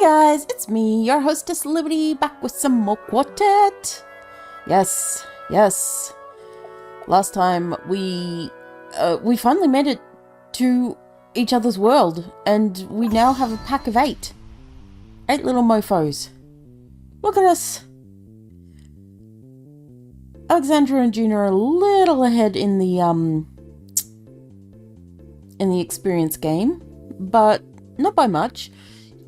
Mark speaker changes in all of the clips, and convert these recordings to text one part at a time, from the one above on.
Speaker 1: Guys, it's me, your hostess Liberty, back with some more Quartet. Yes. Last time we finally made it to each other's world, and we now have a pack of 8. 8 little mofos. Look at us. Alexandra and June are a little ahead in the experience game, but not by much.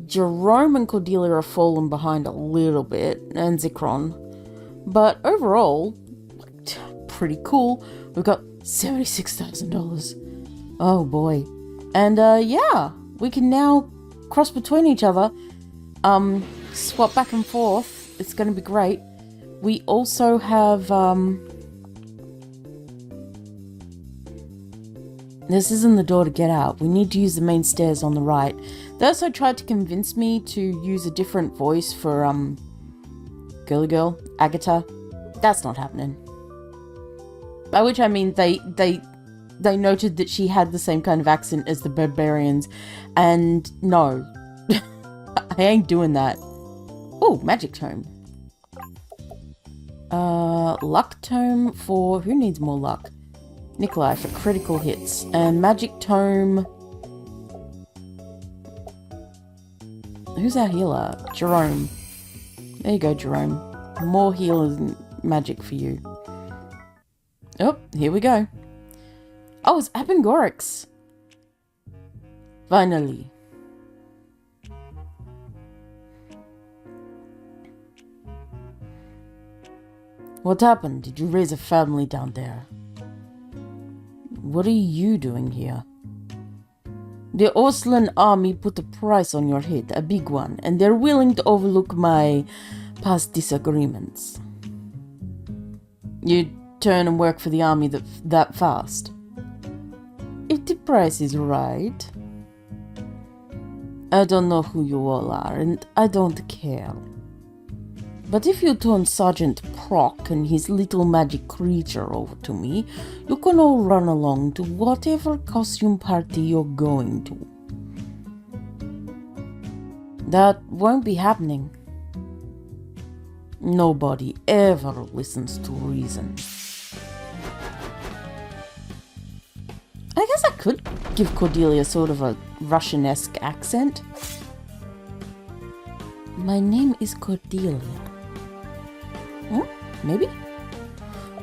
Speaker 1: Jerome and Cordelia have fallen behind a little bit, and Zikron. But overall, pretty cool. We've got $76,000. Oh boy. And yeah, we can now cross between each other, swap back and forth. It's going to be great. We also have, this isn't the door to get out. We need to use the main stairs on the right. They also tried to convince me to use a different voice for, Girly Girl, Agatha. That's not happening. By which I mean they noted that she had the same kind of accent as the barbarians, and no. I ain't doing that. Oh, magic tome. Luck tome for, who needs more luck? Nikolai for critical hits. And magic tome, who's our healer? Jerome. There you go, Jerome. More healers and magic for you. Oh, here we go. Oh, it's Apengorix. Finally. What happened? Did you raise a family down there? What are you doing here? The Oslan army put a price on your head, a big one, and they're willing to overlook my past disagreements. You turn and work for the army that fast? If the price is right. I don't know who you all are, and I don't care. But if you turn Sergeant Proc and his little magic creature over to me, you can all run along to whatever costume party you're going to. That won't be happening. Nobody ever listens to reason. I guess I could give Cordelia sort of a Russian-esque accent. My name is Cordelia. Maybe?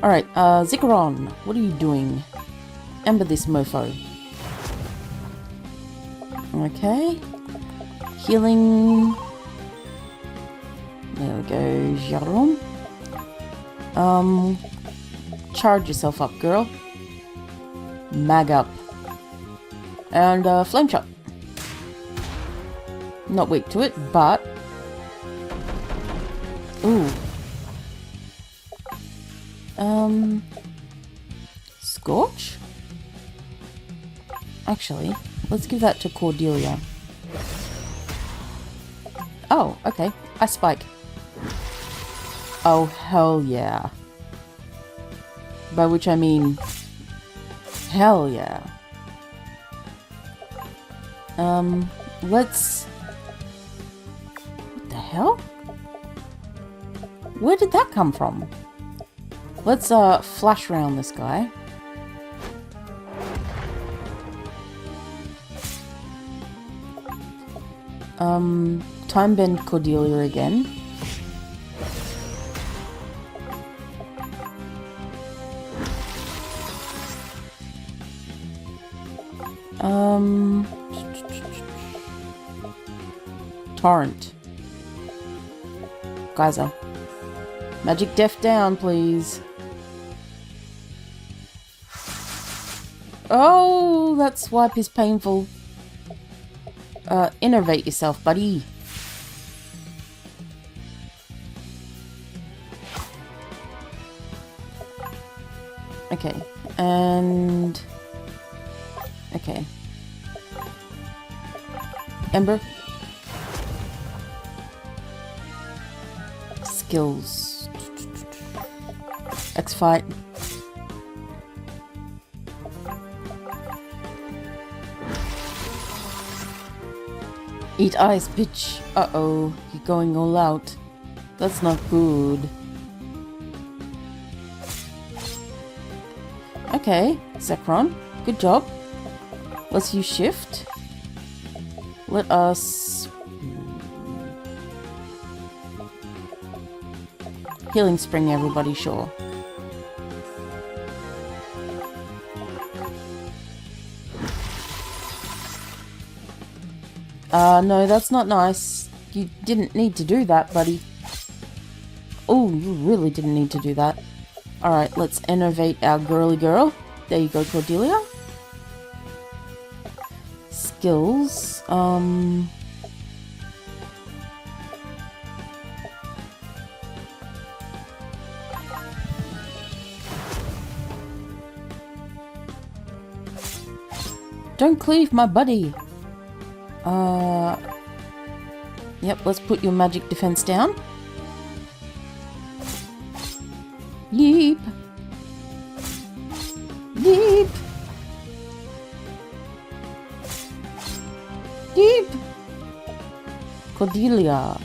Speaker 1: Alright, Zikaron, what are you doing? Ember this mofo. Okay. Healing. There we go, Jerome. Charge yourself up, girl. Mag up. And, flame shot. Not weak to it, but... Ooh. Scorch? Actually, let's give that to Cordelia. Oh, okay. Ice spike. Oh, hell yeah. By which I mean... hell yeah. Let's... what the hell? Where did that come from? Let's, flash around this guy. Time bend Cordelia again. Torrent. Geyser. Magic Death down, please. Oh, that swipe is painful. Innervate yourself, buddy. Okay, and... okay. Ember. Skills. X-Fight. Eat ice, bitch. Uh-oh, you're going all out. That's not good. Okay, Zekron, good job. Let's use shift. Let us... Healing spring, everybody, sure. No, that's not nice. You didn't need to do that, buddy. Oh, you really didn't need to do that. Alright, let's innovate our girly girl. There you go, Cordelia. Skills, don't cleave my buddy. Yep, let's put your magic defense down. Yeep. Yeep. Yeep. Cordelia,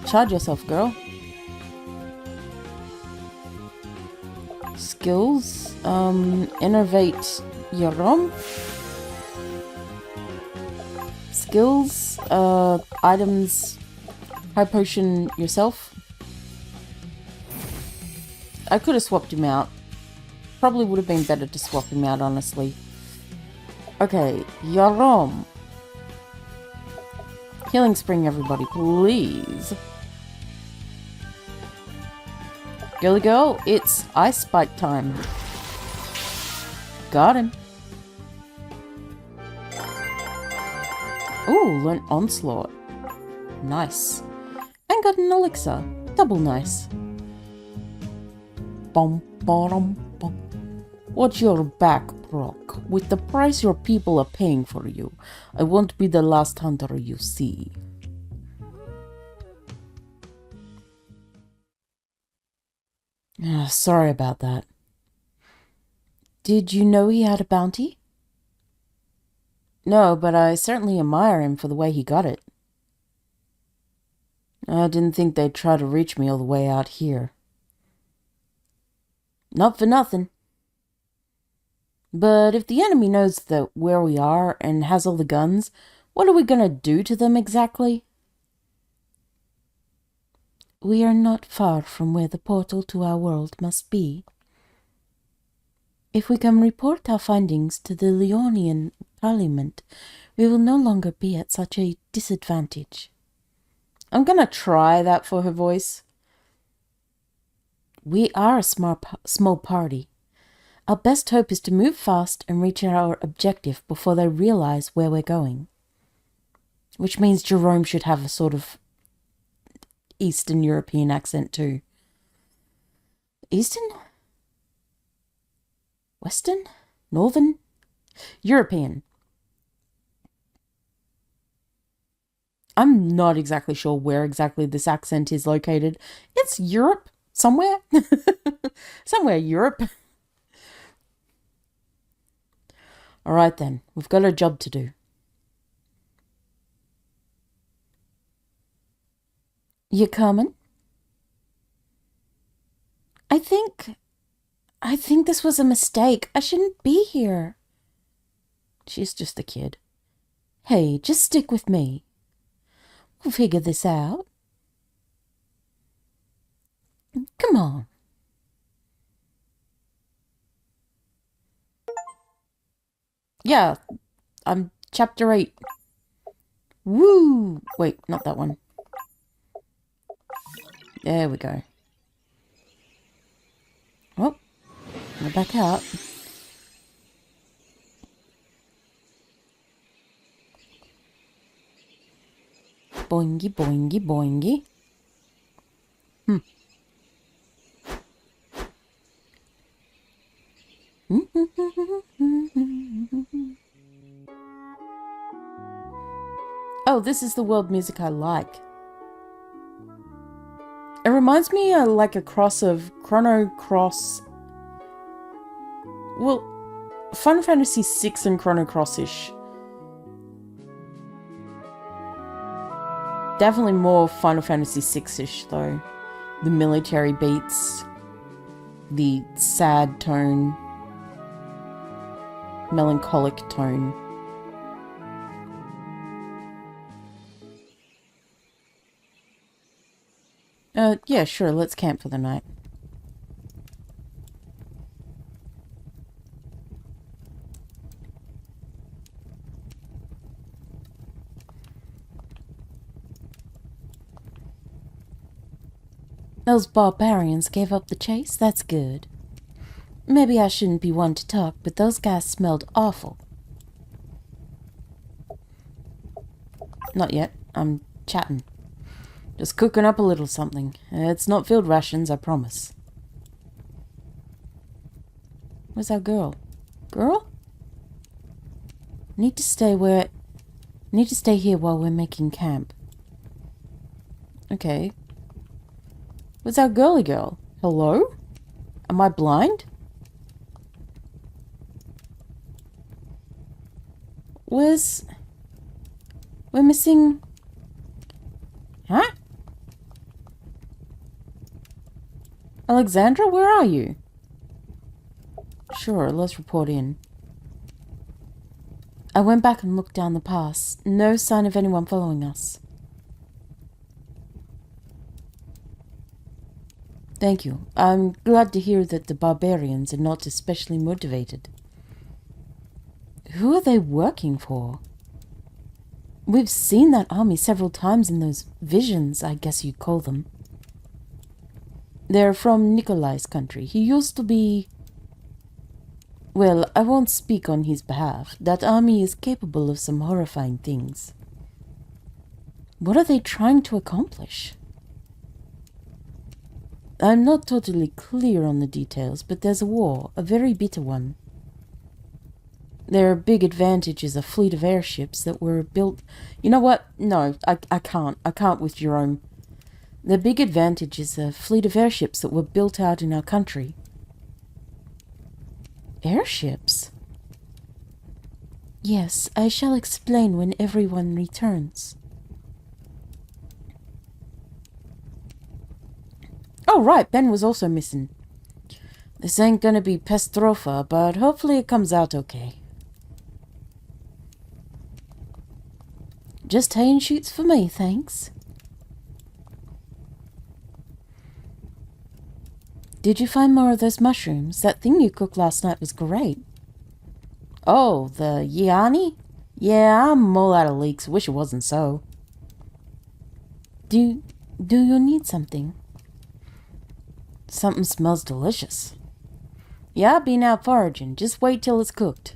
Speaker 1: charge yourself, girl. Skills, innovate your rom. Skills, items, high potion yourself. I could have swapped him out. Probably would have been better to swap him out, honestly. Okay, Yarom. Healing spring, everybody, please. Girly girl, it's ice spike time. Got him. Ooh, learnt onslaught. Nice. And got an elixir. Double nice. Bom, bom, bom. Watch your back, Brock. With the price your people are paying for you, I won't be the last hunter you see. Sorry about that. Did you know he had a bounty? No, but I certainly admire him for the way he got it. I didn't think they'd try to reach me all the way out here. Not for nothing. But if the enemy knows where we are and has all the guns, what are we gonna do to them exactly? We are not far from where the portal to our world must be. If we can report our findings to the Leonian Parliament, we will no longer be at such a disadvantage. I'm gonna try that for her voice. We are a small party. Our best hope is to move fast and reach our objective before they realize where we're going. Which means Jerome should have a sort of Eastern European accent too. Eastern? Western? Northern? European. I'm not exactly sure where exactly this accent is located. It's Europe somewhere. Somewhere Europe. Alright then, we've got a job to do. You coming? I think this was a mistake. I shouldn't be here. She's just a kid. Hey, just stick with me. We'll figure this out. Come on. Yeah, I'm chapter 8. Woo! Wait, not that one. There we go. Oh, we're back out. Boingy, boingy, boingy. Oh, this is the world music I like. It reminds me like a cross of Chrono Cross. Well, Final Fantasy VI and Chrono Cross-ish. Definitely more Final Fantasy VI-ish though. The military beats, the sad tone, melancholic tone. Yeah, sure, let's camp for the night. Those barbarians gave up the chase? That's good. Maybe I shouldn't be one to talk, but those guys smelled awful. Not yet. I'm chatting. Just cooking up a little something. It's not field rations, I promise. Where's our girl? Girl? Need to stay here while we're making camp. Okay. Where's our girly girl? Hello? Am I blind? We're missing... Huh? Alexandra, where are you? Sure, let's report in. I went back and looked down the pass. No sign of anyone following us. Thank you. I'm glad to hear that the barbarians are not especially motivated. Who are they working for? We've seen that army several times in those visions, I guess you'd call them. They're from Nikolai's country. He used to be... Well, I won't speak on his behalf. That army is capable of some horrifying things. What are they trying to accomplish? I'm not totally clear on the details, but there's a war, a very bitter one. Their big advantage is a fleet of airships that were built... You know what? No, I can't. I can't with Jerome. Their big advantage is a fleet of airships that were built out in our country. Airships? Yes, I shall explain when everyone returns. Oh, right, Ben was also missing. This ain't gonna be Pestrofa, but hopefully it comes out okay. Just hay and shoots for me, thanks. Did you find more of those mushrooms? That thing you cooked last night was great. Oh, the Yiani? Yeah, I'm all out of leeks. Wish it wasn't so. Do you need something? Something smells delicious. Yeah, I've been out foraging. Just wait till it's cooked.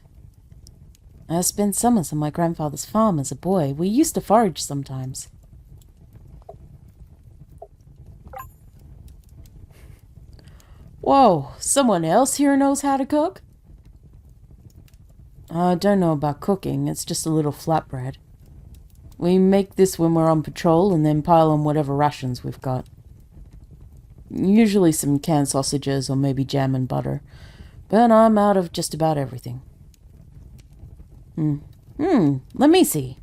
Speaker 1: I spent summers on my grandfather's farm as a boy. We used to forage sometimes. Whoa, someone else here knows how to cook? I don't know about cooking. It's just a little flatbread. We make this when we're on patrol and then pile on whatever rations we've got. Usually some canned sausages or maybe jam and butter. But I'm out of just about everything. Let me see.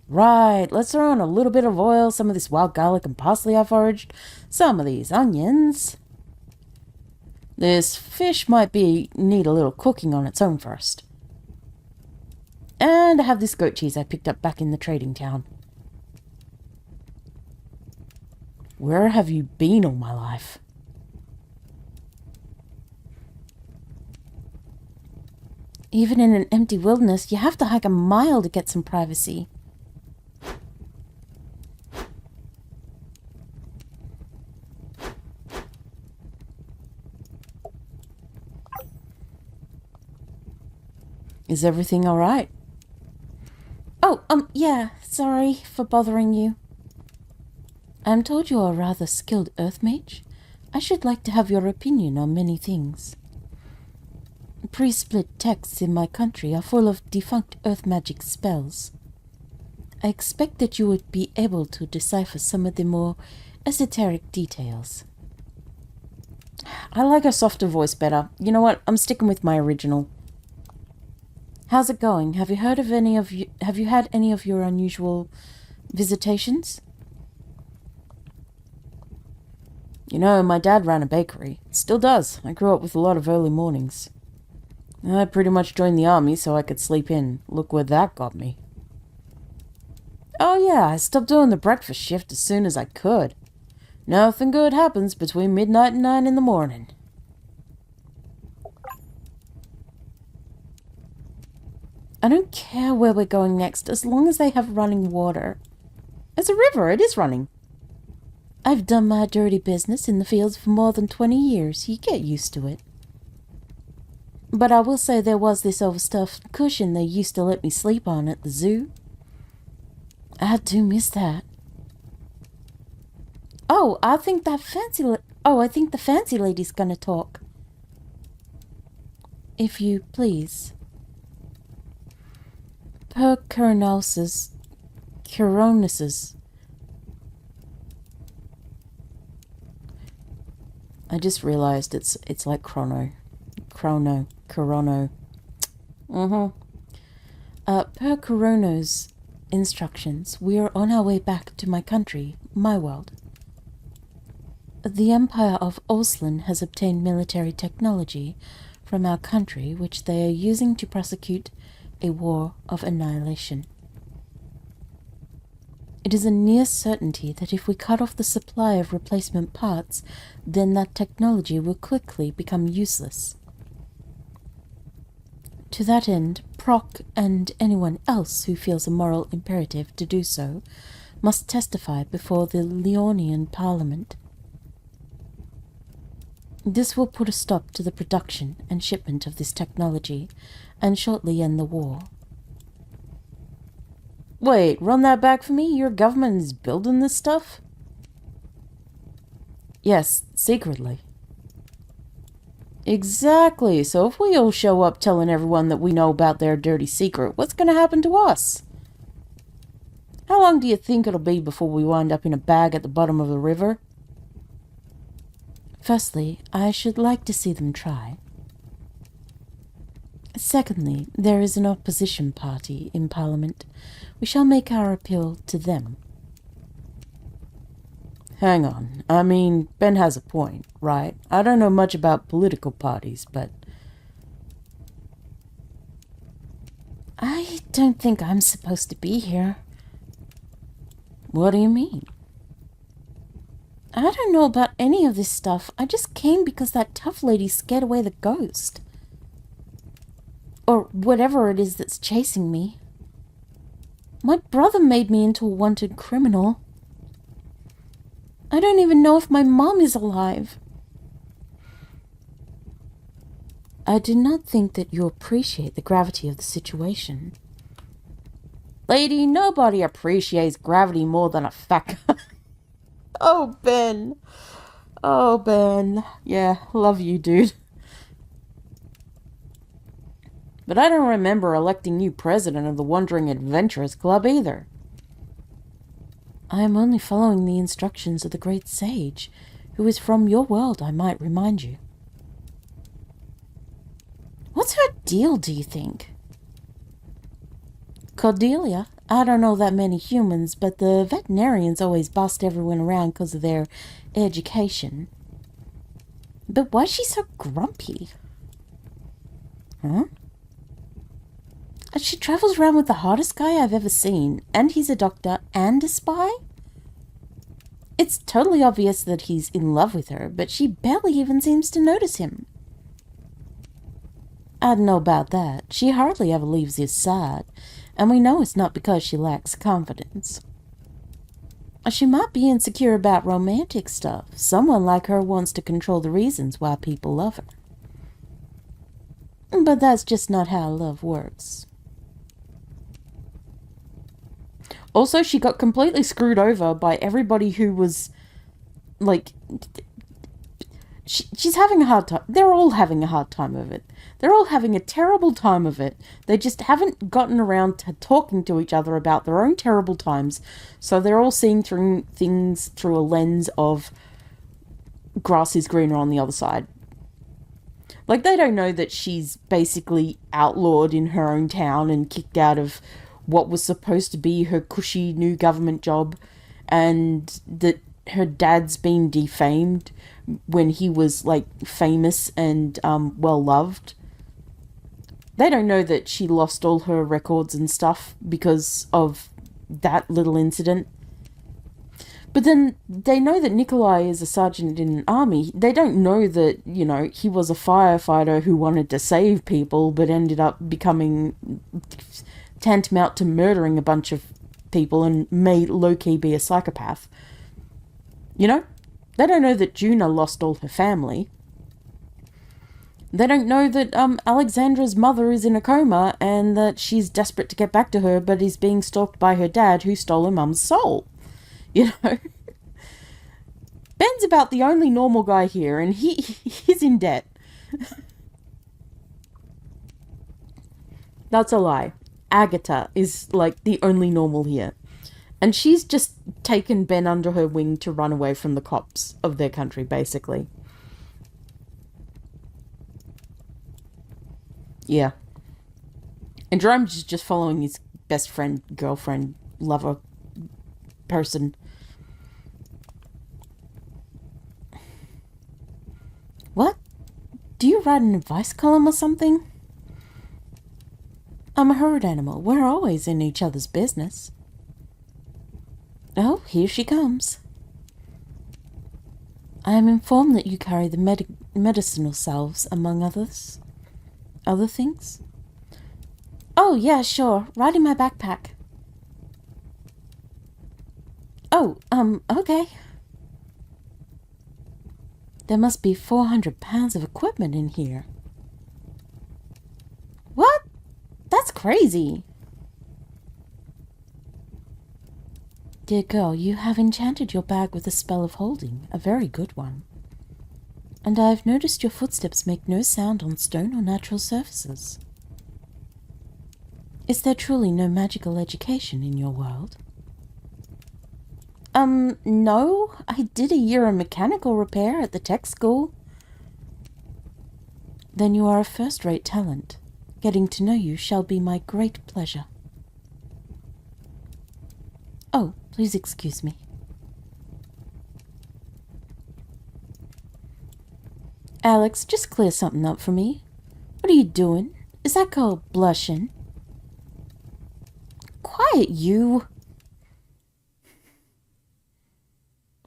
Speaker 1: Right, let's throw in a little bit of oil, some of this wild garlic and parsley I foraged, some of these onions. This fish might need a little cooking on its own first. And I have this goat cheese I picked up back in the trading town. Where have you been all my life? Even in an empty wilderness, you have to hike a mile to get some privacy. Is everything all right? Oh, yeah, sorry for bothering you. I'm told you are a rather skilled earth mage. I should like to have your opinion on many things. Pre-split texts in my country are full of defunct earth magic spells. I expect that you would be able to decipher some of the more esoteric details. I like a softer voice better. You know what? I'm sticking with my original. How's it going? Have you had any of your unusual visitations? You know, my dad ran a bakery. Still does. I grew up with a lot of early mornings. I pretty much joined the army so I could sleep in. Look where that got me. Oh yeah, I stopped doing the breakfast shift as soon as I could. Nothing good happens between midnight and 9 in the morning. I don't care where we're going next, as long as they have running water. It's a river, it is running. I've done my dirty business in the fields for more than 20 years. You get used to it. But I will say there was this overstuffed cushion they used to let me sleep on at the zoo. I do miss that. Oh, I think the fancy lady's gonna talk. If you please. Per Coronosis. I just realized it's like Corono. Per Corono's instructions, we are on our way back to my country, my world. The Empire of Oslan has obtained military technology from our country, which they are using to prosecute a war of annihilation. It is a near certainty that if we cut off the supply of replacement parts, then that technology will quickly become useless. To that end, Proc and anyone else who feels a moral imperative to do so must testify before the Leonian Parliament. This will put a stop to the production and shipment of this technology, and shortly end the war. Wait, run that back for me? Your government is building this stuff? Yes, secretly. Exactly, so if we all show up telling everyone that we know about their dirty secret, what's going to happen to us? How long do you think it'll be before we wind up in a bag at the bottom of the river? Firstly, I should like to see them try. Secondly, there is an opposition party in Parliament. We shall make our appeal to them. Hang on. I mean, Ben has a point, right? I don't know much about political parties, but... I don't think I'm supposed to be here. What do you mean? I don't know about any of this stuff. I just came because that tough lady scared away the ghost. Or whatever it is that's chasing me. My brother made me into a wanted criminal. I don't even know if my mom is alive. I do not think that you appreciate the gravity of the situation. Lady, nobody appreciates gravity more than a fat guy. Oh, Ben. Oh, Ben. Yeah, love you, dude. But I don't remember electing you president of the Wandering Adventurers Club either. I am only following the instructions of the great sage, who is from your world, I might remind you. What's her deal, do you think? Cordelia? I don't know that many humans, but the veterinarians always bossed everyone around because of their education. But why's she so grumpy? Huh? She travels around with the hottest guy I've ever seen, and he's a doctor and a spy? It's totally obvious that he's in love with her, but she barely even seems to notice him. I don't know about that. She hardly ever leaves his side, and we know it's not because she lacks confidence. She might be insecure about romantic stuff. Someone like her wants to control the reasons why people love her. But that's just not how love works. Also, she got completely screwed over by everybody who was, like, she's having a hard time. They're all having a hard time of it. They're all having a terrible time of it. They just haven't gotten around to talking to each other about their own terrible times, so they're all seeing through things through a lens of grass is greener on the other side. Like, they don't know that she's basically outlawed in her own town and kicked out of what was supposed to be her cushy new government job, and that her dad's been defamed when he was, like, famous and well loved. They don't know that she lost all her records and stuff because of that little incident. But then they know that Nikolai is a sergeant in an army. They don't know that, you know, he was a firefighter who wanted to save people but ended up becoming tantamount to murdering a bunch of people and may low-key be a psychopath. You know? They don't know that Juna lost all her family. They don't know that Alexandra's mother is in a coma and that she's desperate to get back to her but is being stalked by her dad who stole her mum's soul. You know? Ben's about the only normal guy here, and he's in debt. That's a lie. Agatha is, like, the only normal here. And she's just taken Ben under her wing to run away from the cops of their country, basically. Yeah. And Jerome's just following his best friend, girlfriend, lover, person. What? Do you write an advice column or something? I'm a herd animal. We're always in each other's business. Oh, here she comes. I am informed that you carry the medicinal salves, among others. Other things? Oh, yeah, sure. Right in my backpack. Oh, okay. There must be 400 pounds of equipment in here. What? That's crazy. Dear girl, you have enchanted your bag with a spell of holding, a very good one. And I have noticed your footsteps make no sound on stone or natural surfaces. Is there truly no magical education in your world? No. I did a year of mechanical repair at the tech school. Then you are a first-rate talent. Getting to know you shall be my great pleasure. Oh, please excuse me. Alex, just clear something up for me. What are you doing? Is that called blushing? Quiet, you!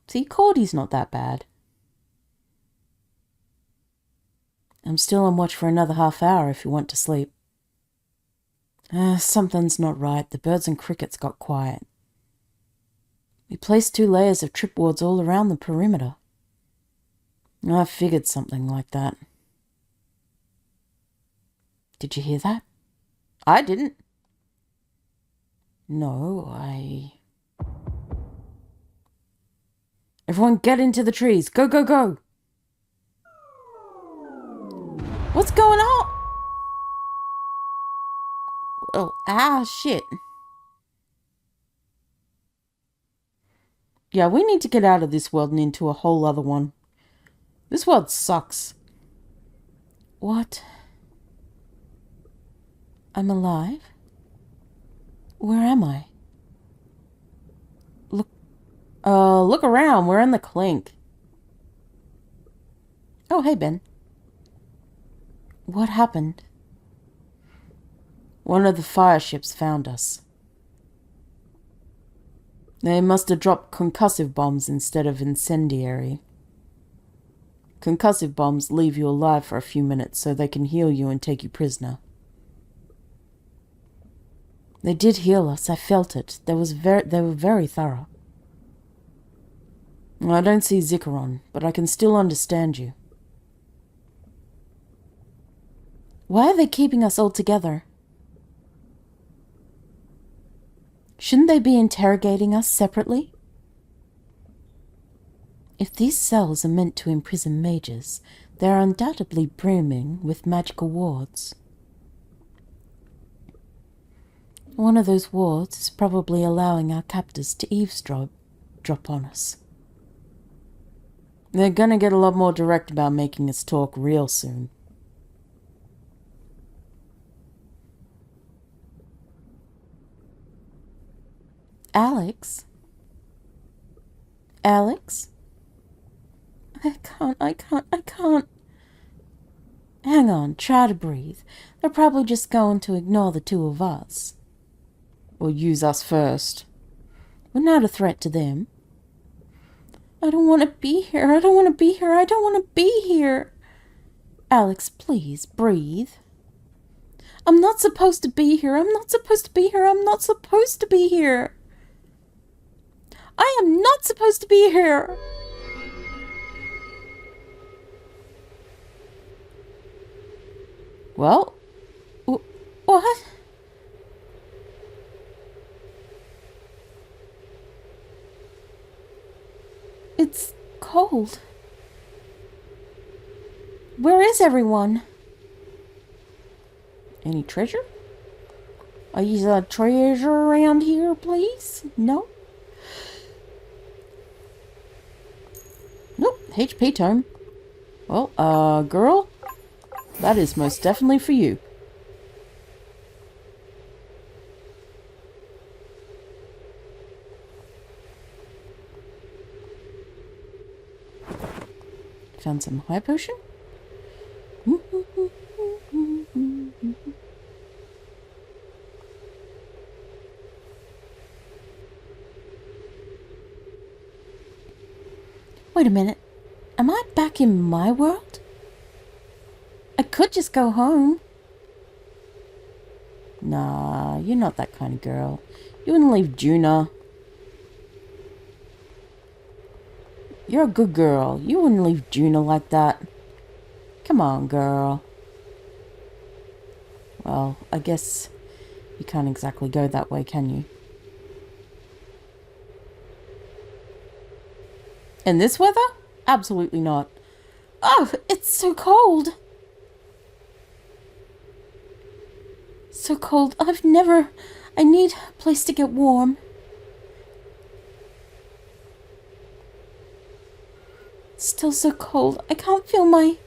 Speaker 1: See, Cordy's not that bad. I'm still on watch for another half hour if you want to sleep. Something's not right. The birds and crickets got quiet. We placed 2 layers of tripwards all around the perimeter. I figured something like that. Did you hear that? I didn't. No, Everyone get into the trees. Go, go, go. What's going on? Oh, shit. Yeah, we need to get out of this world and into a whole other one. This world sucks. What? I'm alive? Where am I? Look around. We're in the clink. Oh, hey, Ben. What happened? One of the fire ships found us. They must have dropped concussive bombs instead of incendiary. Concussive bombs leave you alive for a few minutes so they can heal you and take you prisoner. They did heal us. I felt it. They were very thorough. I don't see Zikaron, but I can still understand you. Why are they keeping us all together? Shouldn't they be interrogating us separately? If these cells are meant to imprison mages, they are undoubtedly brimming with magical wards. One of those wards is probably allowing our captors to eavesdrop on us. They're gonna get a lot more direct about making us talk real soon. Alex? Alex? I can't. Hang on, try to breathe. They're probably just going to ignore the two of us. Or use us first. We're not a threat to them. I don't want to be here. I don't want to be here. I don't want to be here. Alex, please, breathe. I'm not supposed to be here. I'm not supposed to be here. I'm not supposed to be here. I am not supposed to be here. Well, what? It's cold. Where is everyone? Any treasure? Is a treasure around here, please? No? Nope, HP tome. Well, girl, that is most definitely for you. Found some high potion? Wait a minute. Am I back in my world? I could just go home. Nah, you're not that kind of girl. You wouldn't leave Juna. You're a good girl. You wouldn't leave Juna like that. Come on, girl. Well, I guess you can't exactly go that way, can you? In this weather? Absolutely not. Oh, it's so cold. So cold. I need a place to get warm. It's still so cold. I can't feel my...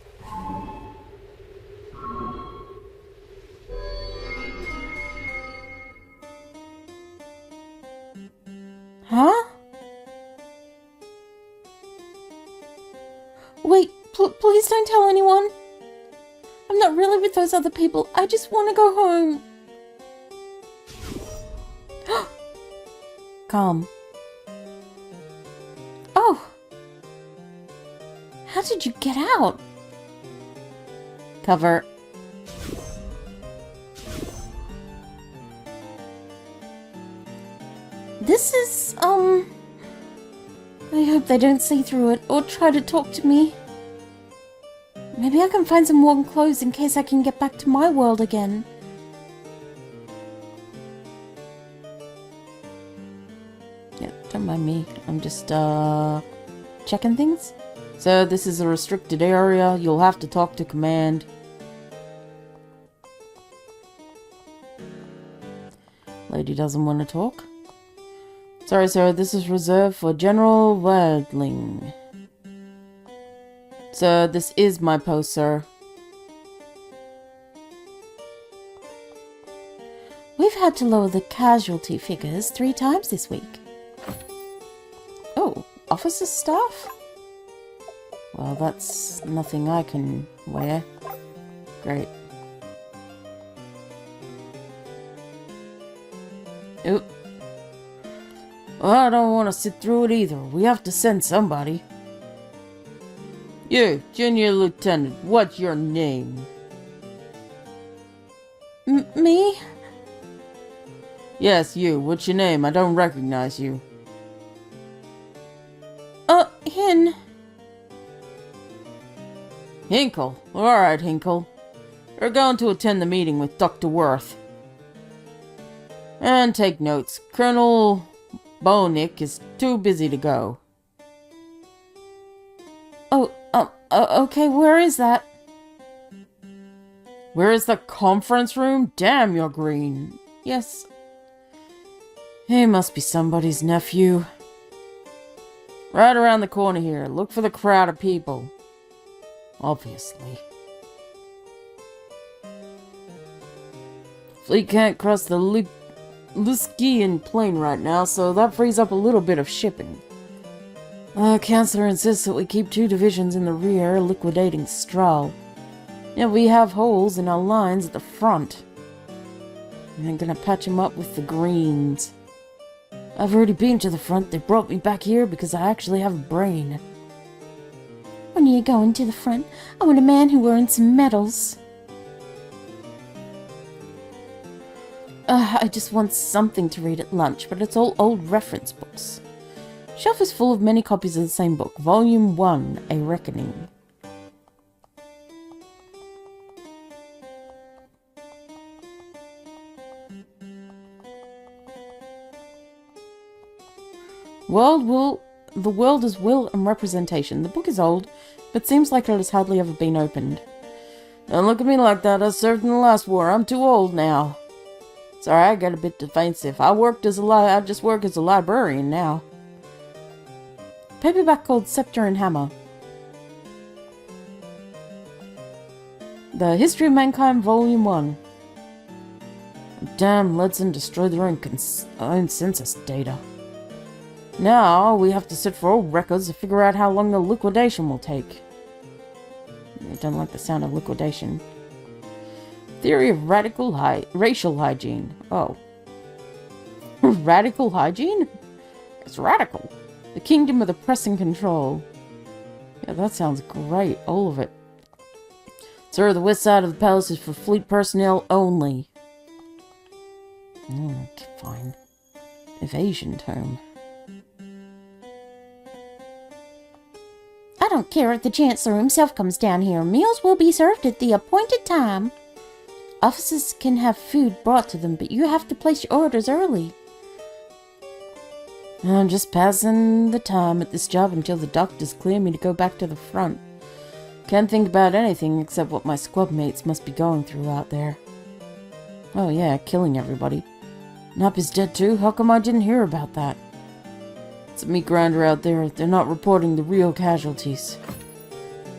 Speaker 1: Huh? Wait, please don't tell anyone. I'm not really with those other people. I just want to go home. Calm. Oh. How did you get out? Cover. This is, I hope they don't see through it or try to talk to me. Maybe I can find some warm clothes in case I can get back to my world again. Yeah, don't mind me. I'm just, checking things. So this is a restricted area. You'll have to talk to command. Lady doesn't want to talk. Sorry, sir. This is reserved for general wordling. Sir, this is my post, sir. We've had to lower the casualty figures 3 times this week. Oh, officer staff? Well, that's nothing I can wear. Great. Oop. Well, I don't want to sit through it either. We have to send somebody. You, Junior Lieutenant, what's your name? Me? Yes, you. What's your name? I don't recognize you. Hin. Hinkle. Alright, Hinkle. You're going to attend the meeting with Dr. Worth. And take notes. Colonel Bonick is too busy to go. Oh, okay, where is that? Where is the conference room? Damn, you're green. Yes. He must be somebody's nephew. Right around the corner here. Look for the crowd of people. Obviously. Fleet can't cross the Luskian plane right now, so that frees up a little bit of shipping. Chancellor insists that we keep 2 divisions in the rear, liquidating Strahl. Yeah, we have holes in our lines at the front. I'm gonna patch him up with the greens. I've already been to the front. They brought me back here because I actually have a brain.
Speaker 2: When are you going to the front? I want a man who earns some medals.
Speaker 1: I just want something to read at lunch, but it's all old reference books. Shelf is full of many copies of the same book. Volume 1, A Reckoning. The world is will and representation. The book is old, but seems like it has hardly ever been opened. Don't look at me like that. I served in the last war. I'm too old now. Sorry, I get a bit defensive. I just work as a librarian now. Paperback called Scepter and Hammer. The History of Mankind, Volume 1. Damn, Ledson destroyed their own census data. Now, we have to sit for old records to figure out how long the liquidation will take. I don't like the sound of liquidation. Theory of racial hygiene. Oh. Radical hygiene? It's radical. The kingdom of the press and control. Yeah, that sounds great. All of it. Sir, the west side of the palace is for fleet personnel only. Fine. Evasion term.
Speaker 2: I don't care if the Chancellor himself comes down here. Meals will be served at the appointed time. Officers can have food brought to them, but you have to place your orders early.
Speaker 1: I'm just passing the time at this job until the doctors clear me to go back to the front. Can't think about anything except what my squad mates must be going through out there. Oh yeah, killing everybody. Nup is dead too? How come I didn't hear about that? It's a meat grinder out there. They're not reporting the real casualties.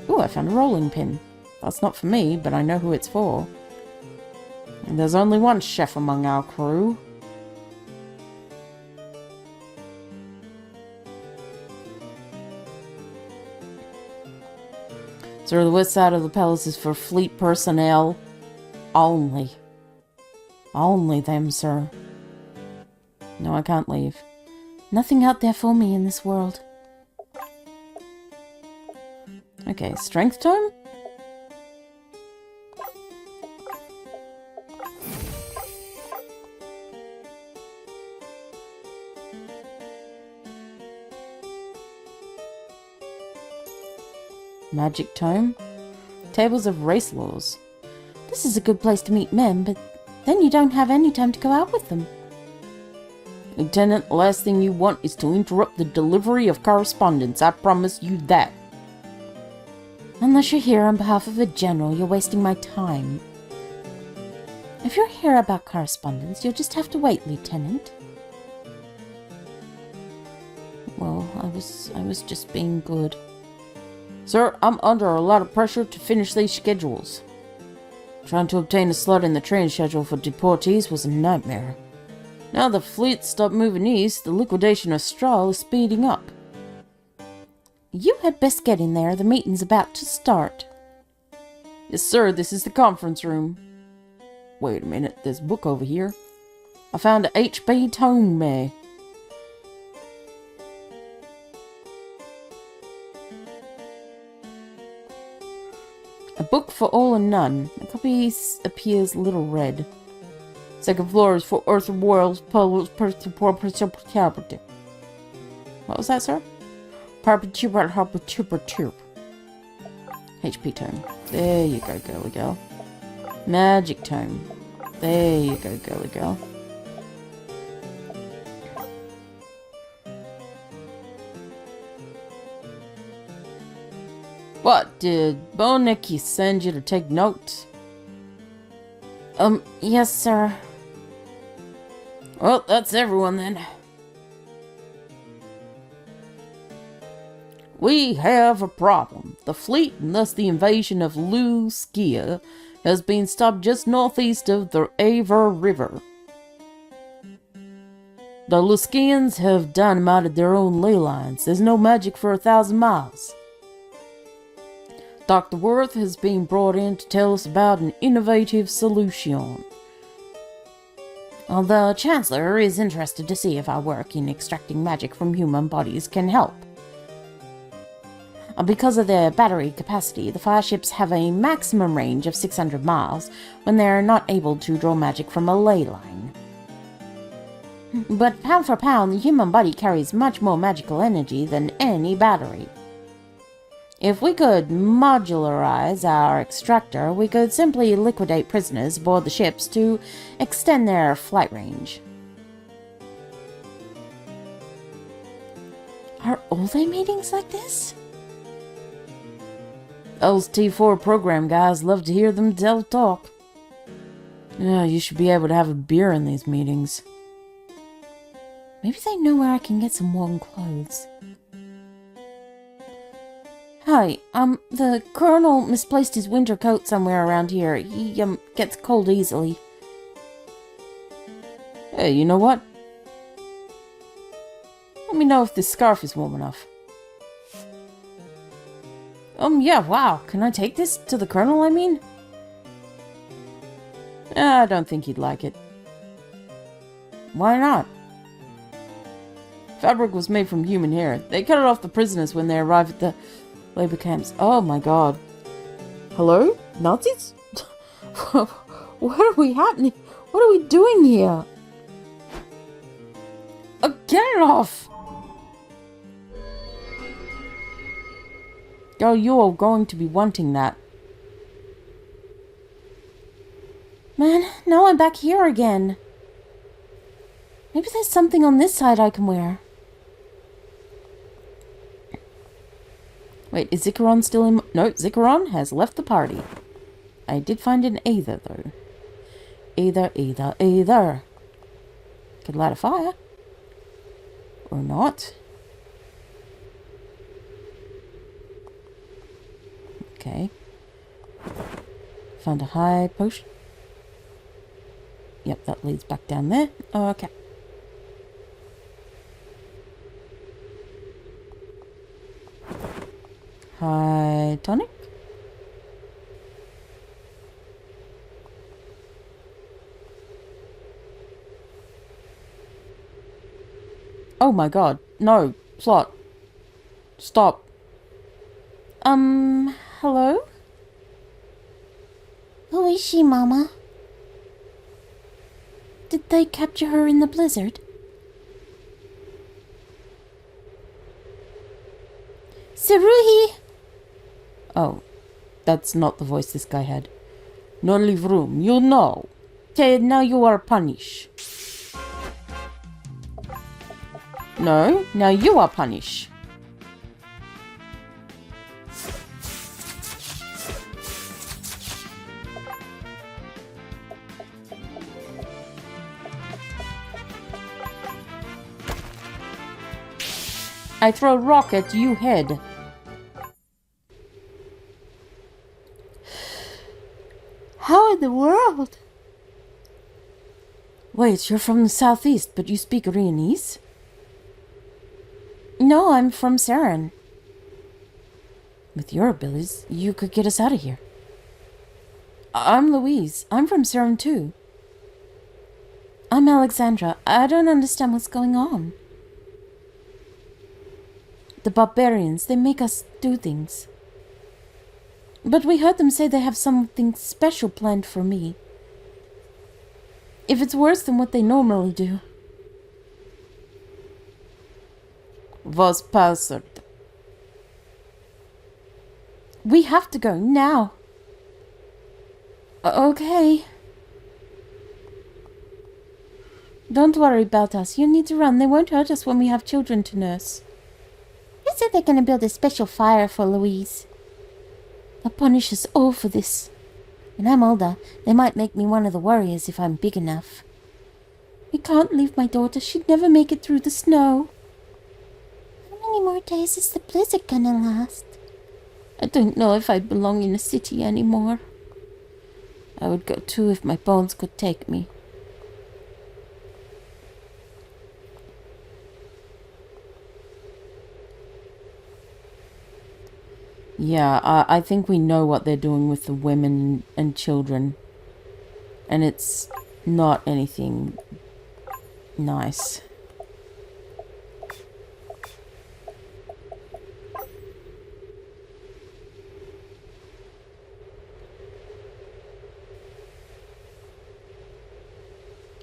Speaker 1: Ooh, I found a rolling pin. That's not for me, but I know who it's for. And there's only one chef among our crew. Sir, the west side of the palace is for fleet personnel only. Only them, sir. No, I can't leave.
Speaker 2: Nothing out there for me in this world.
Speaker 1: Okay, strength tome? Magic tome? Tables of race laws.
Speaker 2: This is a good place to meet men, but then you don't have any time to go out with them.
Speaker 1: Lieutenant, the last thing you want is to interrupt the delivery of correspondence. I promise you that.
Speaker 2: Unless you're here on behalf of a general, you're wasting my time. If you're here about correspondence, you'll just have to wait, Lieutenant.
Speaker 1: Well, I was just being good. Sir, I'm under a lot of pressure to finish these schedules. Trying to obtain a slot in the train schedule for deportees was a nightmare. Now the fleet stopped moving east, the liquidation of Strahl is speeding up.
Speaker 2: You had best get in there. The meeting's about to start.
Speaker 1: Yes, sir. This is the conference room. Wait a minute. There's a book over here. I found a H.B. tome. A book for all and none. The copy appears a little red. Second floor is for Earth World's What was that, sir? HP tome. There you go, girly girl. Magic tome. There you go, girly girl. What, did Boneki send you to take notes?
Speaker 2: Yes, sir.
Speaker 1: Well, that's everyone then. We have a problem. The fleet, and thus the invasion of Luskia, has been stopped just northeast of the Aver River. The Luskians have dynamited their own ley lines. There's no magic for 1,000 miles. Dr. Worth has been brought in to tell us about an innovative solution.
Speaker 2: The Chancellor is interested to see if our work in extracting magic from human bodies can help. Because of their battery capacity, the fireships have a maximum range of 600 miles when they are not able to draw magic from a ley line. But pound for pound, the human body carries much more magical energy than any battery. If we could modularize our extractor, we could simply liquidate prisoners aboard the ships to extend their flight range. Are all their meetings like this?
Speaker 1: Those T4 program guys love to hear them tell talk. Yeah, you should be able to have a beer in these meetings.
Speaker 2: Maybe they know where I can get some warm clothes. Hi, the Colonel misplaced his winter coat somewhere around here. He, gets cold easily.
Speaker 1: Hey, you know what? Let me know if this scarf is warm enough. Yeah, wow. Can I take this to the Colonel, I mean? I don't think he'd like it.
Speaker 2: Why not?
Speaker 1: Fabric was made from human hair. They cut it off the prisoners when they arrive at the labor camps. Oh my god. Hello? Nazis? What are we happening? What are we doing here? Get it off! Oh, you are going to be wanting that.
Speaker 2: Man, now I'm back here again. Maybe there's something on this side I can wear.
Speaker 1: Wait, is Zikaron still in? No, Zikaron has left the party. I did find an Aether, though. Aether. Could light a fire. Or not. Okay. Found a high potion. Yep, that leads back down there. Okay. High tonic. Oh my god. No. Slot. Stop.
Speaker 2: Hello? Who is she, Mama? Did they capture her in the blizzard? Saruhi!
Speaker 1: Oh, that's not the voice this guy had. No leave room, you know. Okay, now you are punished. No, now you are punished. I throw a rock at you head.
Speaker 2: How in the world?
Speaker 1: Wait, you're from the southeast, but you speak Rianese?
Speaker 2: No, I'm from Saren.
Speaker 1: With your abilities, you could get us out of here.
Speaker 2: I'm Louise. I'm from Saren too. I'm Alexandra. I don't understand what's going on. The barbarians, they make us do things. But we heard them say they have something special planned for me. If it's worse than what they normally do.
Speaker 1: Was passed.
Speaker 2: We have to go now. Okay. Don't worry about us. You need to run. They won't hurt us when we have children to nurse. Who said they're going to build a special fire for Louise? They'll punish us all for this. When I'm older, they might make me one of the warriors if I'm big enough. We can't leave my daughter. She'd never make it through the snow. How many more days is the blizzard gonna last? I don't know if I belong in a city anymore. I would go too if my bones could take me.
Speaker 1: Yeah, I think we know what they're doing with the women and children. And it's not anything nice.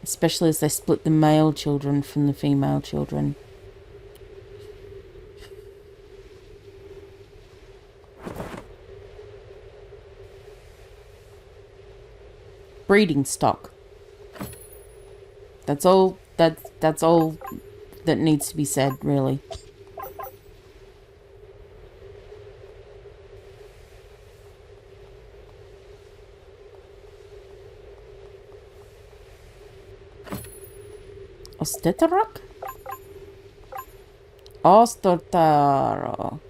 Speaker 1: Especially as they split the male children from the female children. Breeding stock. That's all that needs to be said, really. Ostetarok? Ostotaro.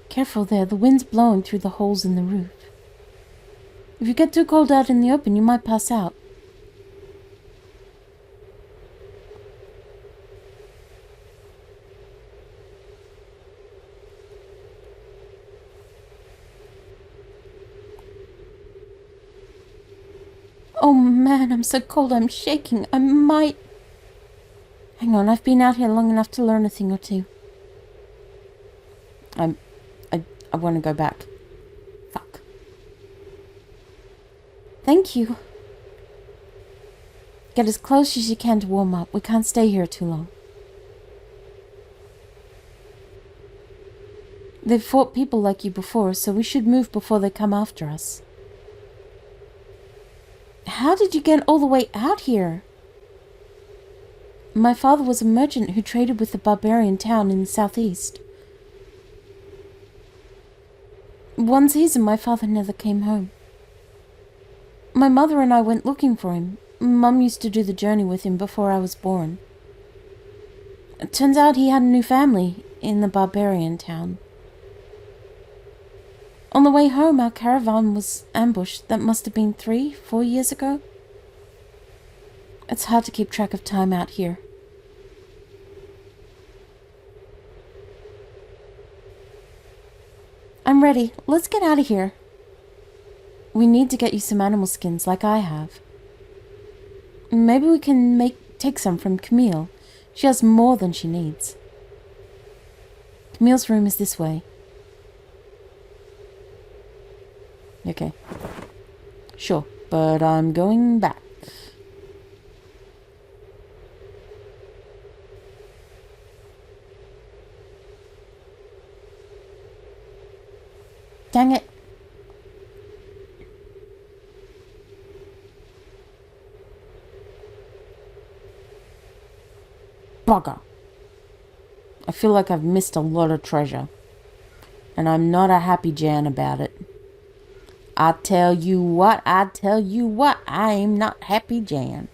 Speaker 2: Careful there, the wind's blowing through the holes in the roof. If you get too cold out in the open, you might pass out. Oh man, I'm so cold, I'm shaking. I might... Hang on, I've been out here long enough to learn a thing or two.
Speaker 1: I want to go back. Fuck.
Speaker 2: Thank you. Get as close as you can to warm up. We can't stay here too long. They've fought people like you before, so we should move before they come after us. How did you get all the way out here? My father was a merchant who traded with a barbarian town in the southeast. One season, my father never came home. My mother and I went looking for him. Mum used to do the journey with him before I was born. It turns out he had a new family in the barbarian town. On the way home, our caravan was ambushed. That must have been 3-4 years ago. It's hard to keep track of time out here. I'm ready. Let's get out of here. We need to get you some animal skins like I have. Maybe we can take some from Camille. She has more than she needs. Camille's room is this way.
Speaker 1: Okay. Sure, but I'm going back.
Speaker 2: Dang it.
Speaker 1: Bugger. I feel like I've missed a lot of treasure. And I'm not a happy Jan about it. I tell you what, I'm not happy Jan.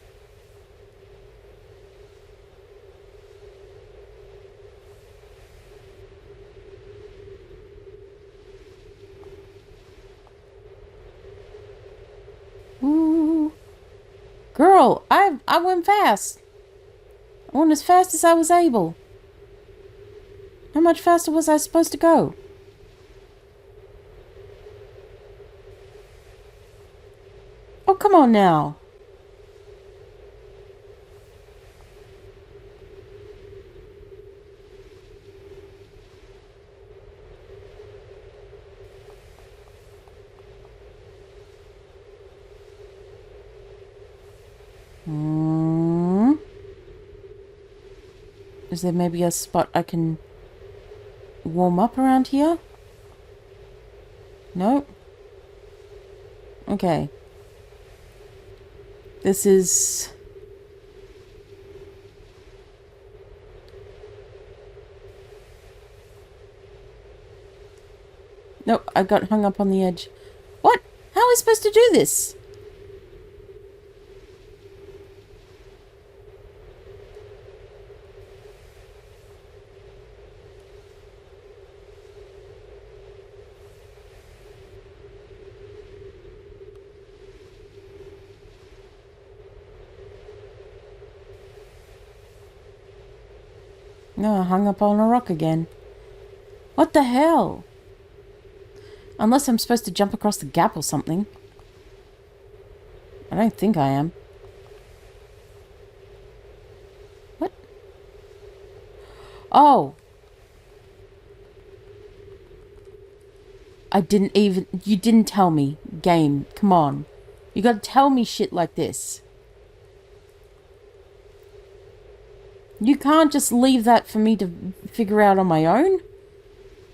Speaker 1: Ooh. Girl, I went fast. I went as fast as I was able. How much faster was I supposed to go? Oh, come on now. Is there maybe a spot I can warm up around here? No? Okay. This is... Nope, I got hung up on the edge. What? How are we supposed to do this? No, hung up on a rock again. What the hell? Unless I'm supposed to jump across the gap or something. I don't think I am. What? Oh. You didn't tell me. Game, come on. You gotta tell me shit like this. You can't just leave that for me to figure out on my own.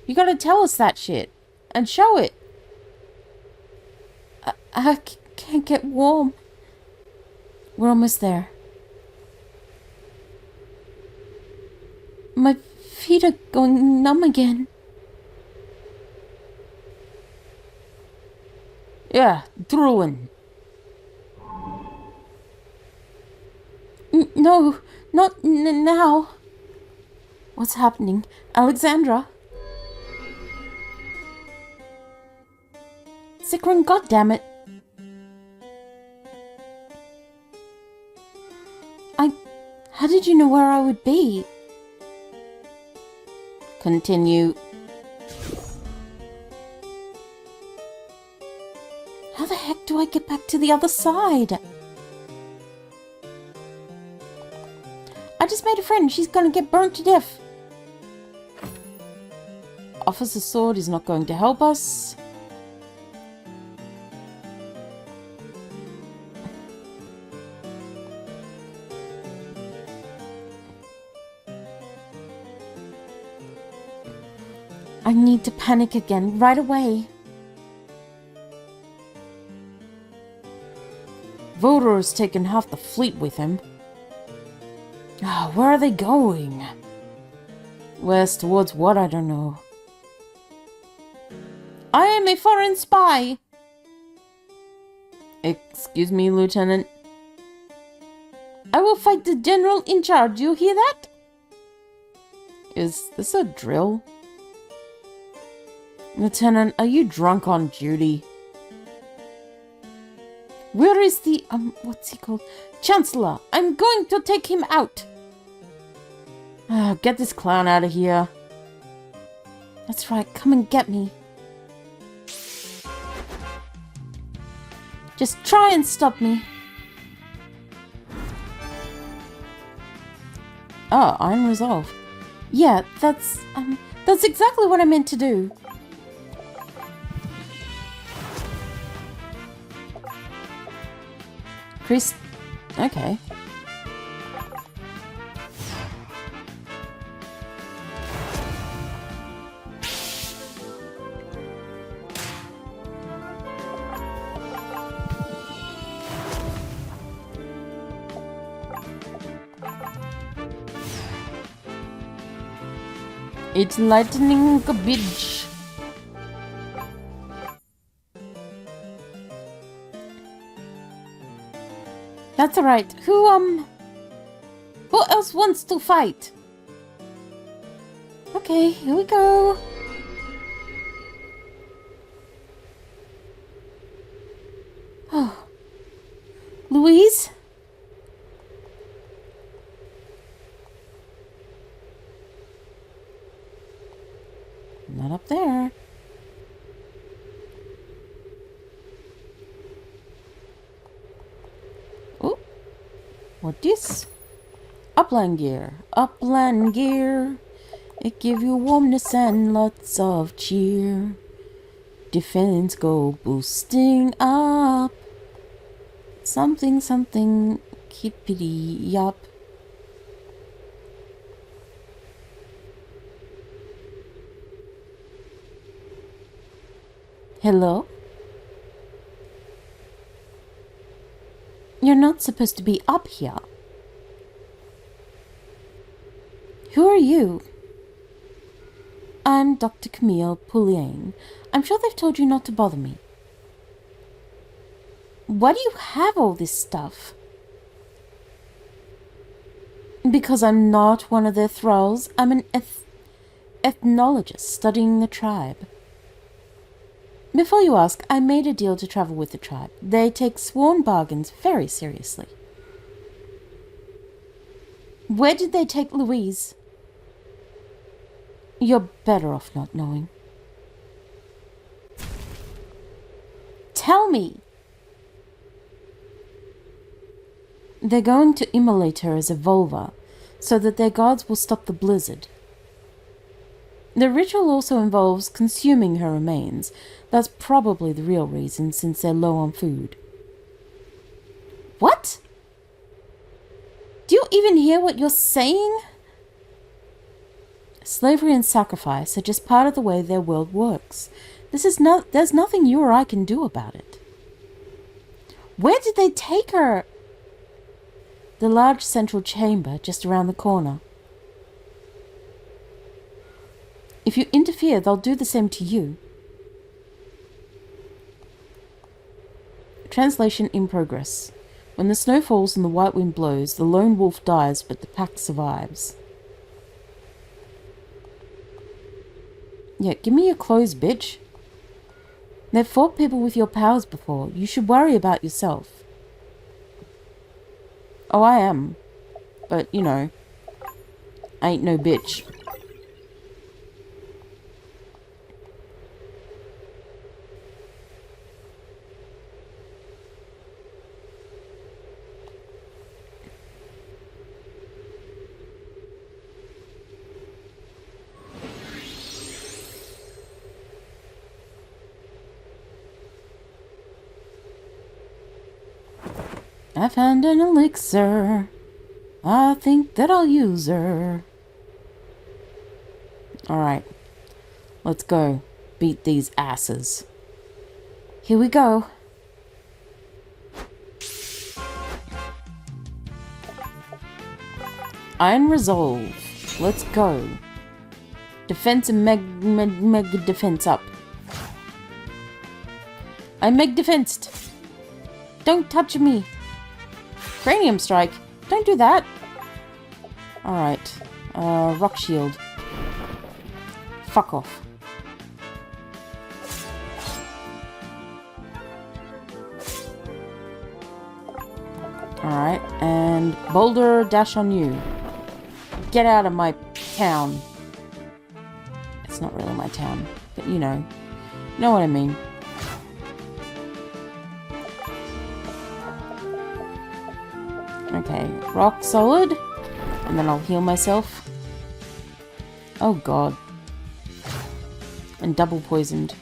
Speaker 1: You gotta tell us that shit. And show it. I can't get warm. We're almost there. My feet are going numb again. Yeah, drooling. No, not now. What's happening? Alexandra? Sigrun, goddammit. How did you know where I would be? Continue. How the heck do I get back to the other side? I just made a friend. She's gonna get burnt to death. Officer's sword is not going to help us. I need to panic again right away. Voder has taken half the fleet with him. Where are they going? West, towards what? I don't know. I am a foreign spy! Excuse me, Lieutenant. I will fight the general in charge, you hear that? Is this a drill? Lieutenant, are you drunk on duty? Where is the, what's he called? Chancellor! I'm going to take him out! Get this clown out of here. That's right, come and get me. Just try and stop me. Oh, Iron Resolve. Yeah, that's exactly what I meant to do. Chris, okay. It's lightning garbage. That's alright. Who else wants to fight? Okay, here we go. Oh. Louise? Not up there. Oh, what this? Upland gear. Upland gear. It give you warmness and lots of cheer. Defense go boosting up. Something, something, kippity yup. Hello? You're not supposed to be up here. Who are you? I'm Dr. Camille Pouliane. I'm sure they've told you not to bother me. Why do you have all this stuff? Because I'm not one of their thralls. I'm an ethnologist studying the tribe. Before you ask, I made a deal to travel with the tribe. They take sworn bargains very seriously. Where did they take Louise? You're better off not knowing. Tell me! They're going to immolate her as a vulva, so that their gods will stop the blizzard. The ritual also involves consuming her remains. That's probably the real reason, since they're low on food. What? Do you even hear what you're saying? Slavery and sacrifice are just part of the way their world works. There's nothing you or I can do about it. Where did they take her? The large central chamber just around the corner. If you interfere, they'll do the same to you. Translation in progress. When the snow falls and the white wind blows, the lone wolf dies, but the pack survives. Yeah, give me your clothes, bitch. They've fought people with your powers before. You should worry about yourself. Oh, I am. But, you know, I ain't no bitch. I found an elixir. I think that I'll use her. Alright. Let's go. Beat these asses. Here we go. Iron Resolve. Let's go. Defense and meg defense up. I'm meg defensed. Don't touch me. Cranium strike. Don't do that. Alright. Rock shield. Fuck off. Alright. And boulder dash on you. Get out of my town. It's not really my town. But you know. You know what I mean. Okay, rock solid, and then I'll heal myself. Oh god. And double poisoned.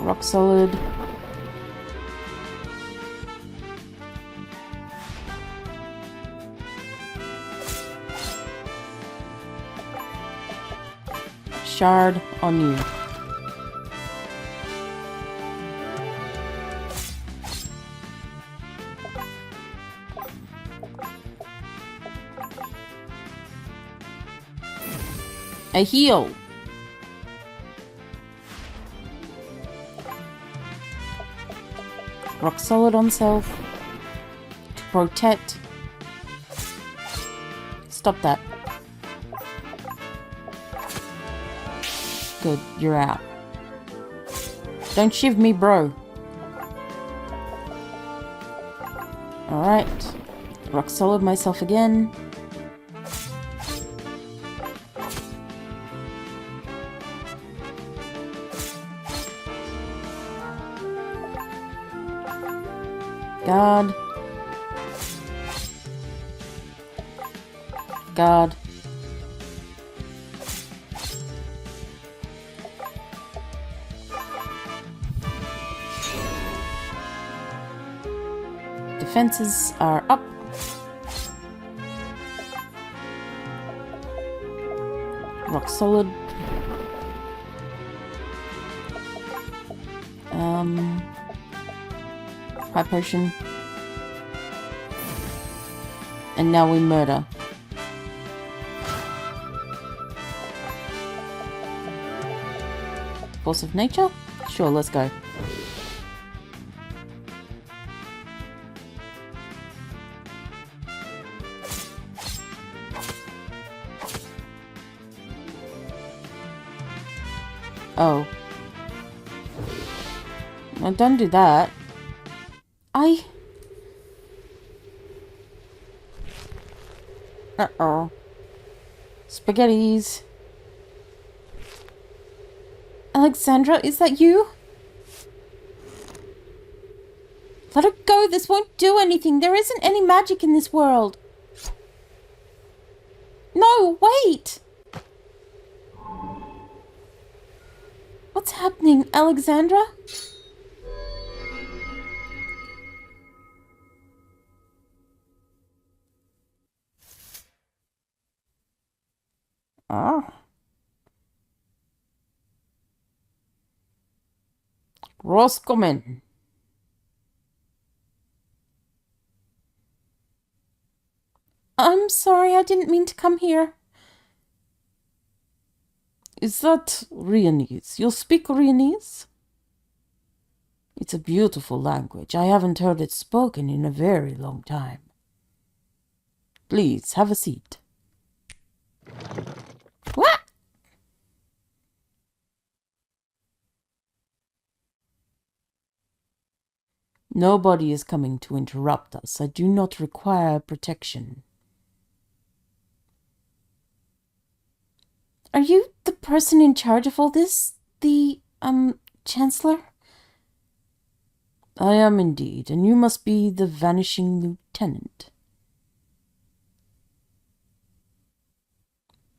Speaker 1: Rock solid. Shard on you. A heal. Rock solid on self. To protect. Stop that. Good, you're out. Don't shiv me, bro. Alright. Rock solid myself again. Guard. Guard. Defenses are up. Rock solid. High potion. And now we murder. Force of nature? Sure, let's go. Oh. Well, don't do that. Uh-oh. Spaghettis.
Speaker 2: Alexandra, is that you? Let her go. This won't do anything. There isn't any magic in this world. No, wait! What's happening, Alexandra?
Speaker 1: Ah. Roscommon.
Speaker 2: I'm sorry, I didn't mean to come here.
Speaker 1: Is that Rhianese? You speak Rhianese? It's a beautiful language. I haven't heard it spoken in a very long time. Please, have a seat.
Speaker 2: What?
Speaker 1: Nobody is coming to interrupt us. I do not require protection.
Speaker 2: Are you the person in charge of all this? The, Chancellor?
Speaker 1: I am indeed, and you must be the vanishing lieutenant.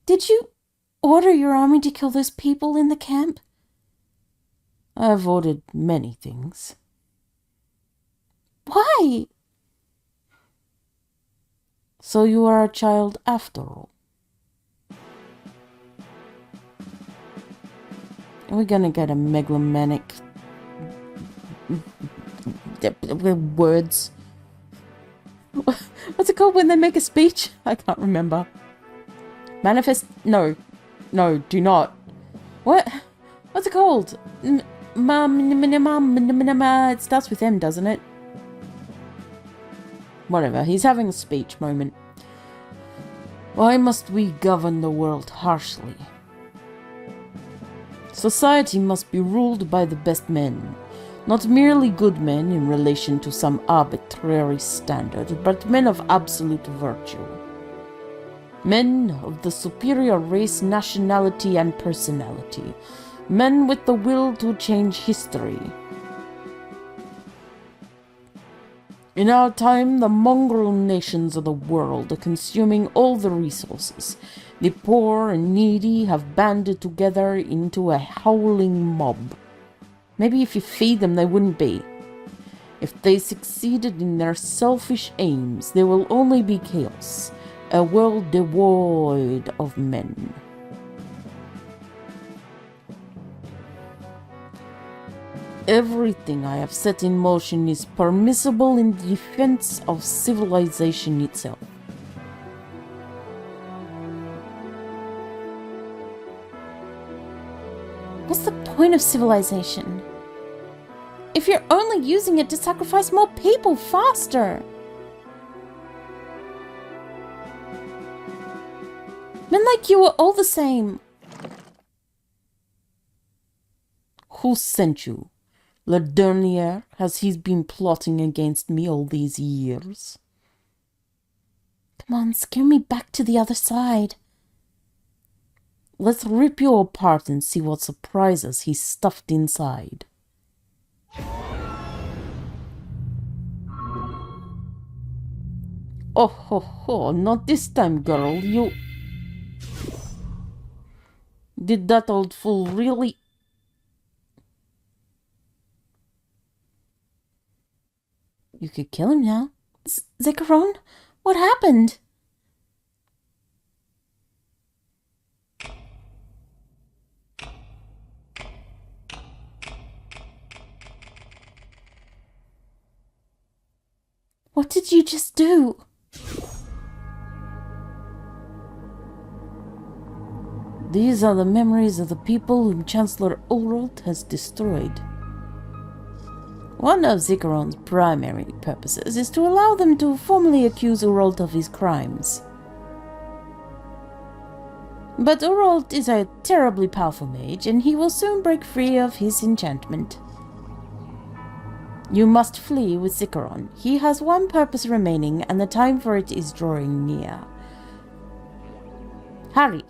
Speaker 2: Did you order your army to kill those people in the camp?
Speaker 1: I have ordered many things.
Speaker 2: Why?
Speaker 1: So you are a child after all. We're gonna get a megalomaniac words. What's it called when they make a speech? I can't remember. Manifest? No, do not. What? What's it called? It starts with M, doesn't it? Whatever. He's having a speech moment. Why must we govern the world harshly? Society must be ruled by the best men, not merely good men in relation to some arbitrary standard, but men of absolute virtue. Men of the superior race, nationality, and personality. Men with the will to change history. In our time, the mongrel nations of the world are consuming all the resources. The poor and needy have banded together into a howling mob. Maybe if you feed them, they wouldn't be. If they succeeded in their selfish aims, there will only be chaos, a world devoid of men. Everything I have set in motion is permissible in defense of civilization itself.
Speaker 2: What's the point of civilization? If you're only using it to sacrifice more people faster. Men like you are all the same.
Speaker 1: Who sent you? Le Dernier, has he been plotting against me all these years?
Speaker 2: Come on, scare me back to the other side.
Speaker 1: Let's rip you apart and see what surprises he's stuffed inside. Oh ho ho, not this time, girl, you... Did that old fool really...
Speaker 2: You could kill him now. Zikaron, what happened? What did you just do?
Speaker 1: These are the memories of the people whom Chancellor Ulroth has destroyed. One of Zikaron's primary purposes is to allow them to formally accuse Ulroth of his crimes. But Uralt is a terribly powerful mage, and he will soon break free of his enchantment. You must flee with Zikaron. He has one purpose remaining, and the time for it is drawing near. Hurry!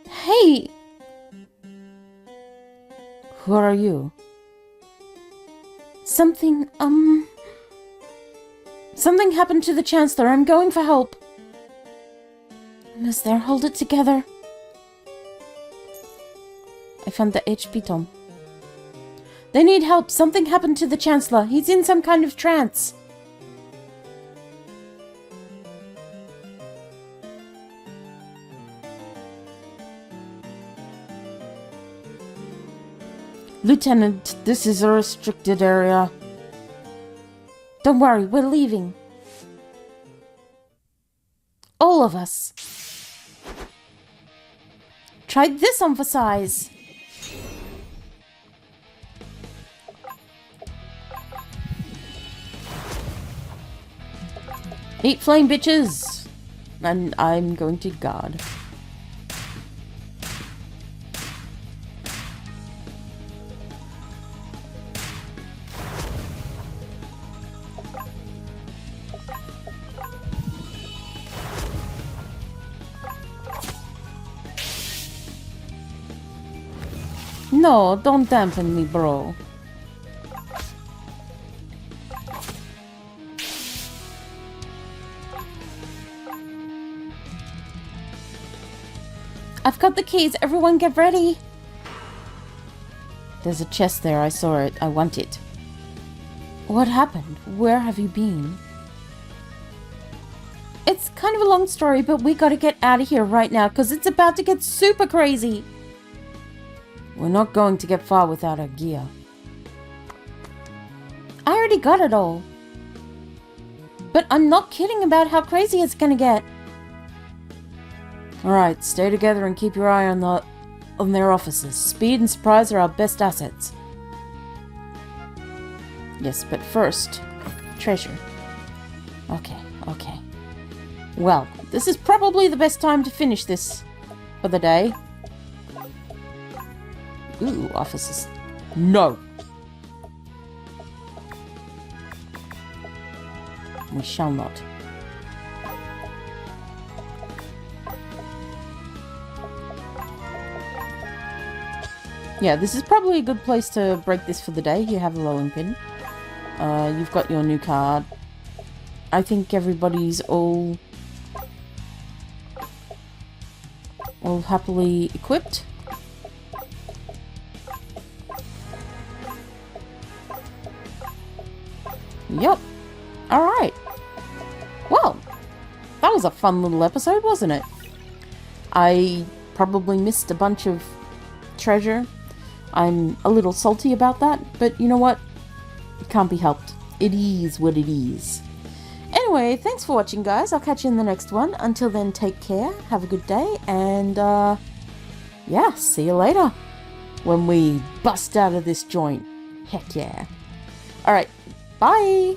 Speaker 2: Hey!
Speaker 1: Who are you?
Speaker 2: Something
Speaker 1: happened to the Chancellor. I'm going for help.
Speaker 2: Almost there. Hold it together.
Speaker 1: I found the HP tome. They need help. Something happened to the Chancellor. He's in some kind of trance. Lieutenant, this is a restricted area.
Speaker 2: Don't worry, we're leaving. All of us. Try this on for size.
Speaker 1: Eat flame, bitches! And I'm going to guard. No, don't dampen me, bro.
Speaker 2: I've got the keys. Everyone get ready.
Speaker 1: There's a chest there. I saw it. I want it.
Speaker 2: What happened? Where have you been? It's kind of a long story, but we gotta get out of here right now because it's about to get super crazy.
Speaker 1: We're not going to get far without our gear.
Speaker 2: I already got it all. But I'm not kidding about how crazy it's gonna get.
Speaker 1: Alright, stay together and keep your eye on their officers. Speed and surprise are our best assets. Yes, but first, treasure. Okay. Well, this is probably the best time to finish this for the day. Ooh, officers. No! We shall not. Yeah, this is probably a good place to break this for the day. You have a rolling pin. You've got your new card. I think everybody's all happily equipped. Yep. Alright. Well, that was a fun little episode, wasn't it? I probably missed a bunch of treasure. I'm a little salty about that, but you know what? It can't be helped. It is what it is. Anyway, thanks for watching, guys. I'll catch you in the next one. Until then, take care, have a good day, and yeah, see you later when we bust out of this joint. Heck yeah. Alright, bye!